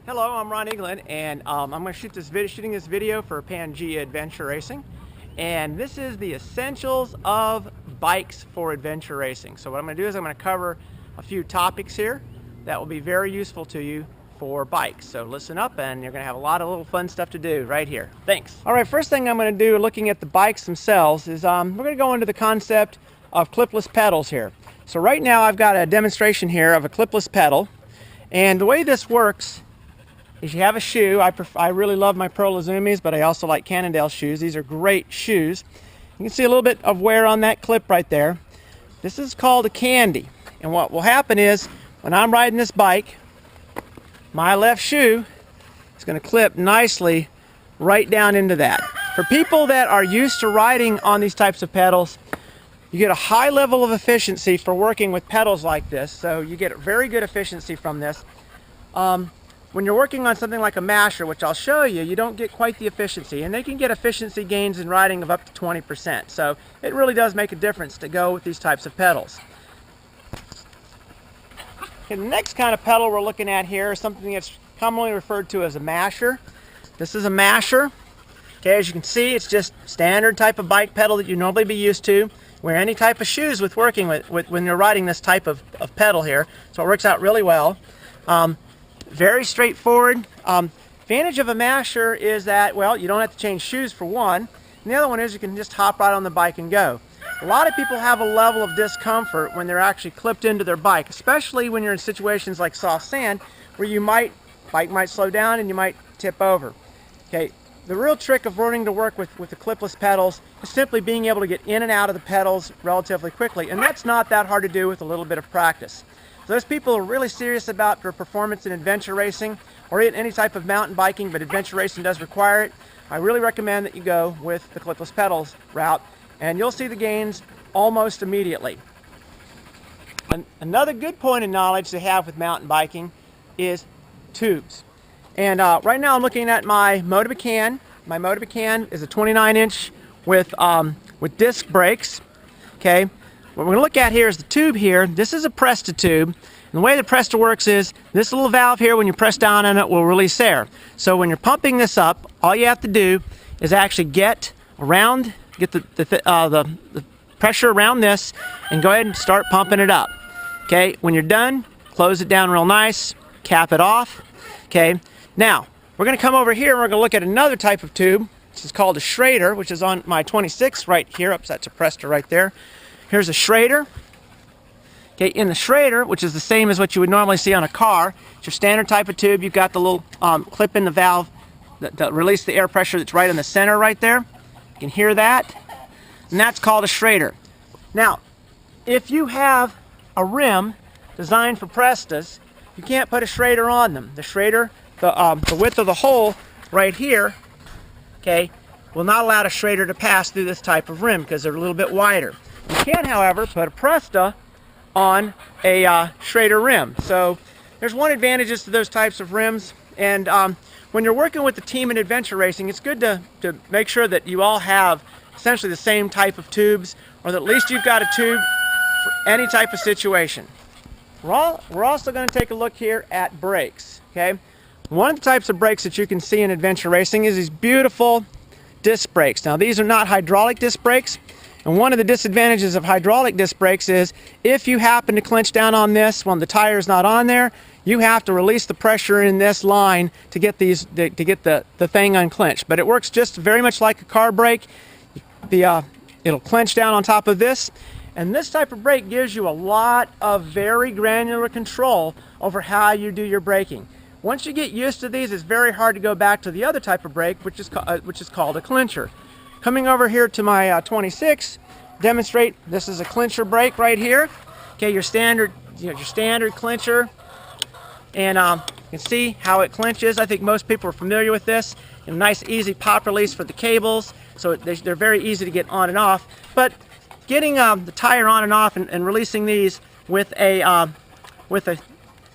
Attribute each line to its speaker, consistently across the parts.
Speaker 1: Hello, I'm Ron Eaglin, and I'm going to shooting this video for Pangea Adventure Racing. And this is the essentials of bikes for adventure racing. So what I'm going to do is I'm going to cover a few topics here that will be very useful to you for bikes. So listen up, and you're going to have a lot of little fun stuff to do right here. Thanks. All right, first thing I'm going to do looking at the bikes themselves is we're going to go into the concept of clipless pedals here. So right now I've got a demonstration here of a clipless pedal. And the way this works is you have a shoe. I really love my Pro Lazumis, but I also like Cannondale shoes. These are great shoes. You can see a little bit of wear on that clip right there. This is called a candy. And what will happen is when I'm riding this bike, my left shoe is going to clip nicely right down into that. For people that are used to riding on these types of pedals, you get a high level of efficiency for working with pedals like this. So you get very good efficiency from this. When you're working on something like a masher, which I'll show you, you don't get quite the efficiency. And they can get efficiency gains in riding of up to 20%. So it really does make a difference to go with these types of pedals. Okay, the next kind of pedal we're looking at here is something that's commonly referred to as a masher. This is a masher. Okay, as you can see, it's just standard type of bike pedal that you normally be used to. Wear any type of shoes with working with when you're riding this type of pedal here. So it works out really well. Very straightforward. Advantage of a masher is that, well, you don't have to change shoes for one. And the other one is you can just hop right on the bike and go. A lot of people have a level of discomfort when they're actually clipped into their bike, especially when you're in situations like soft sand where bike might slow down and you might tip over. Okay, the real trick of learning to work with the clipless pedals is simply being able to get in and out of the pedals relatively quickly. And that's not that hard to do with a little bit of practice. So those people who are really serious about their performance in adventure racing or in any type of mountain biking, but adventure racing does require it, I really recommend that you go with the clipless pedals route, and you'll see the gains almost immediately. Another good point of knowledge to have with mountain biking is tubes. And right now I'm looking at my Motobucan. My Motobucan is a 29-inch with disc brakes. Okay. What we're going to look at here is the tube here. This is a Presta tube. And the way the Presta works is this little valve here, when you press down on it, will release air. So when you're pumping this up, all you have to do is actually get the pressure around this and go ahead and start pumping it up. Okay, when you're done, close it down real nice, cap it off. Okay, now we're going to come over here and we're going to look at another type of tube. This is called a Schrader, which is on my 26 right here. Oops, that's a Presta right there. Here's a Schrader. Okay, in the Schrader, which is the same as what you would normally see on a car, it's your standard type of tube. You've got the little clip in the valve that release the air pressure that's right in the center right there. You can hear that. And that's called a Schrader. Now, if you have a rim designed for Prestas, you can't put a Schrader on them. The Schrader, the width of the hole right here, okay, will not allow a Schrader to pass through this type of rim because they're a little bit wider. You can, however, put a Presta on a Schrader rim. So there's one advantages to those types of rims. And when you're working with the team in adventure racing, it's good to make sure that you all have essentially the same type of tubes, or that at least you've got a tube for any type of situation. We're also going to take a look here at brakes. Okay, one of the types of brakes that you can see in adventure racing is these beautiful disc brakes. Now these are not hydraulic disc brakes. And one of the disadvantages of hydraulic disc brakes is if you happen to clench down on this when the tire is not on there, you have to release the pressure in this line to get the thing unclenched. But it works just very much like a car brake. It'll clench down on top of this. And this type of brake gives you a lot of very granular control over how you do your braking. Once you get used to these, it's very hard to go back to the other type of brake, which is called a clincher. Coming over here to my 26, demonstrate this is a clincher brake right here. Okay, your standard clincher, and you can see how it clinches. I think most people are familiar with this. A nice, easy pop release for the cables, so they're very easy to get on and off. But getting the tire on and off and releasing these with a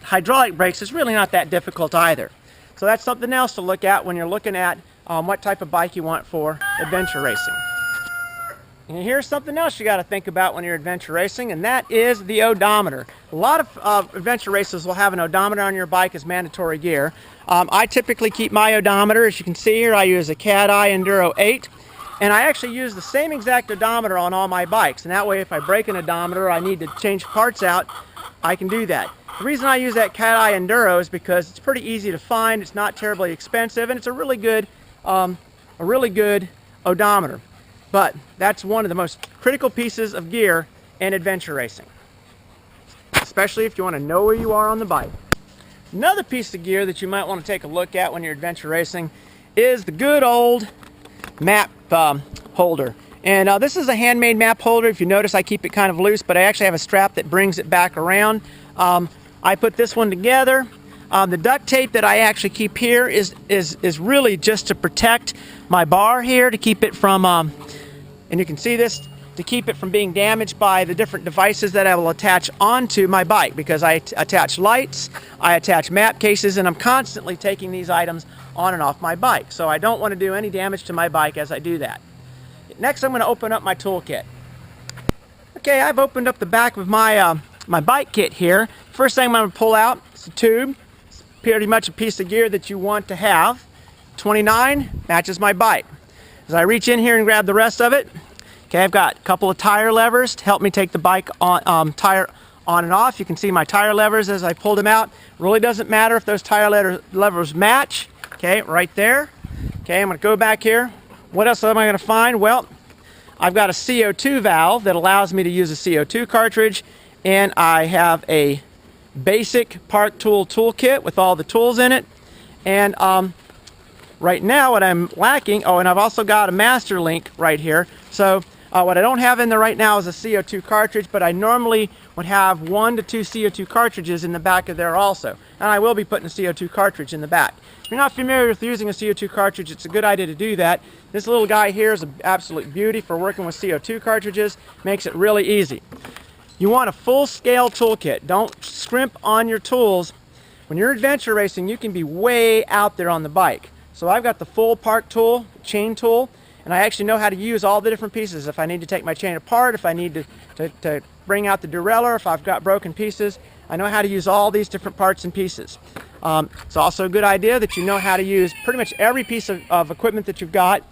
Speaker 1: hydraulic brakes is really not that difficult either. So that's something else to look at when you're looking at what type of bike you want for adventure racing. And here's something else you got to think about when you're adventure racing, and that is the odometer. A lot of adventure races will have an odometer on your bike as mandatory gear. I typically keep my odometer. As you can see here, I use a CADI Enduro 8, and I actually use the same exact odometer on all my bikes. And that way, if I break an odometer, I need to change parts out, I can do that. The reason I use that CADI Enduro is because it's pretty easy to find, it's not terribly expensive, and it's a really good odometer. But that's one of the most critical pieces of gear in adventure racing, especially if you want to know where you are on the bike. Another piece of gear that you might want to take a look at when you're adventure racing is the good old map holder. And this is a handmade map holder. If you notice, I keep it kind of loose, but I actually have a strap that brings it back around. I put this one together. The duct tape that I actually keep here is really just to protect my bar here, to keep it from, and you can see this, to keep it from being damaged by the different devices that I will attach onto my bike, because I attach lights, I attach map cases, and I'm constantly taking these items on and off my bike. So I don't want to do any damage to my bike as I do that. Next, I'm going to open up my toolkit. Okay, I've opened up the back of my my bike kit here. First thing I'm going to pull out is a tube. It's pretty much a piece of gear that you want to have. 29 matches my bike. As I reach in here and grab the rest of it, okay, I've got a couple of tire levers to help me take the bike on, tire on and off. You can see my tire levers as I pulled them out. Really doesn't matter if those tire levers match. Okay, right there. Okay, I'm going to go back here. What else am I going to find? Well, I've got a CO2 valve that allows me to use a CO2 cartridge, and I have a basic Park Tool toolkit with all the tools in it. And right now what I'm lacking, and I've also got a master link right here. So what I don't have in there right now is a CO2 cartridge, but I normally would have 1 to 2 CO2 cartridges in the back of there also. And I will be putting a CO2 cartridge in the back. If you're not familiar with using a CO2 cartridge, it's a good idea to do that. This little guy here is an absolute beauty for working with CO2 cartridges. Makes it really easy. You want a full-scale toolkit. Don't scrimp on your tools. When you're adventure racing, you can be way out there on the bike. So I've got the full Park Tool, chain tool, and I actually know how to use all the different pieces. If I need to take my chain apart, if I need to bring out the derailleur, if I've got broken pieces, I know how to use all these different parts and pieces. It's also a good idea that you know how to use pretty much every piece of equipment that you've got.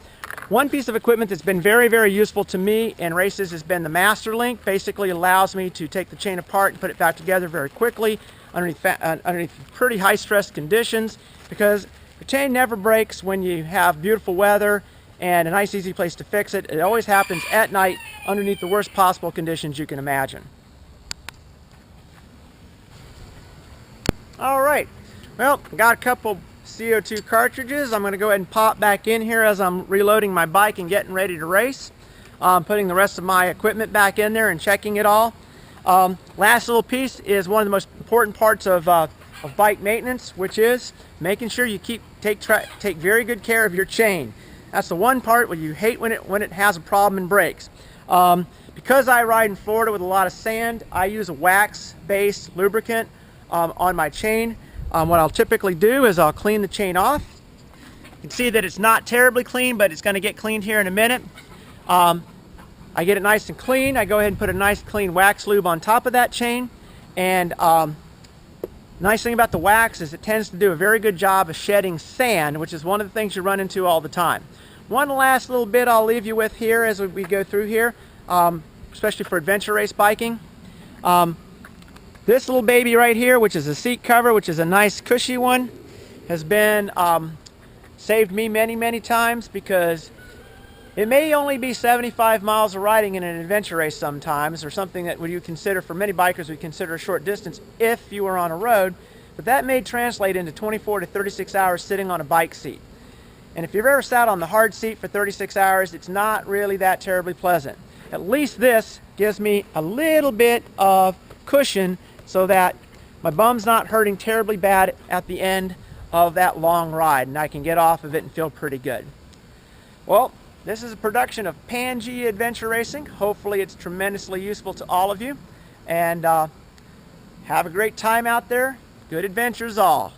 Speaker 1: One piece of equipment that's been very, very useful to me in races has been the Master Link. Basically allows me to take the chain apart and put it back together very quickly underneath pretty high stress conditions, because the chain never breaks when you have beautiful weather and a nice easy place to fix it. It always happens at night underneath the worst possible conditions you can imagine. All right, well, got a couple CO2 cartridges. I'm going to go ahead and pop back in here as I'm reloading my bike and getting ready to race. Putting the rest of my equipment back in there and checking it all. Last little piece is one of the most important parts of bike maintenance, which is making sure you take very good care of your chain. That's the one part where you hate when it has a problem and breaks. Because I ride in Florida with a lot of sand, I use a wax-based lubricant on my chain. What I'll typically do is I'll clean the chain off. You can see that it's not terribly clean, but it's going to get cleaned here in a minute. I get it nice and clean. I go ahead and put a nice clean wax lube on top of that chain. And nice thing about the wax is it tends to do a very good job of shedding sand, which is one of the things you run into all the time. One last little bit I'll leave you with here as we go through here, especially for adventure race biking. This little baby right here, which is a seat cover, which is a nice cushy one, has been saved me many, many times, because it may only be 75 miles of riding in an adventure race sometimes, or something that you consider, for many bikers, we consider a short distance if you were on a road, but that may translate into 24 to 36 hours sitting on a bike seat. And if you've ever sat on the hard seat for 36 hours, it's not really that terribly pleasant. At least this gives me a little bit of cushion so that my bum's not hurting terribly bad at the end of that long ride, and I can get off of it and feel pretty good. Well, this is a production of Pan-G Adventure Racing. Hopefully it's tremendously useful to all of you, and have a great time out there. Good adventures all.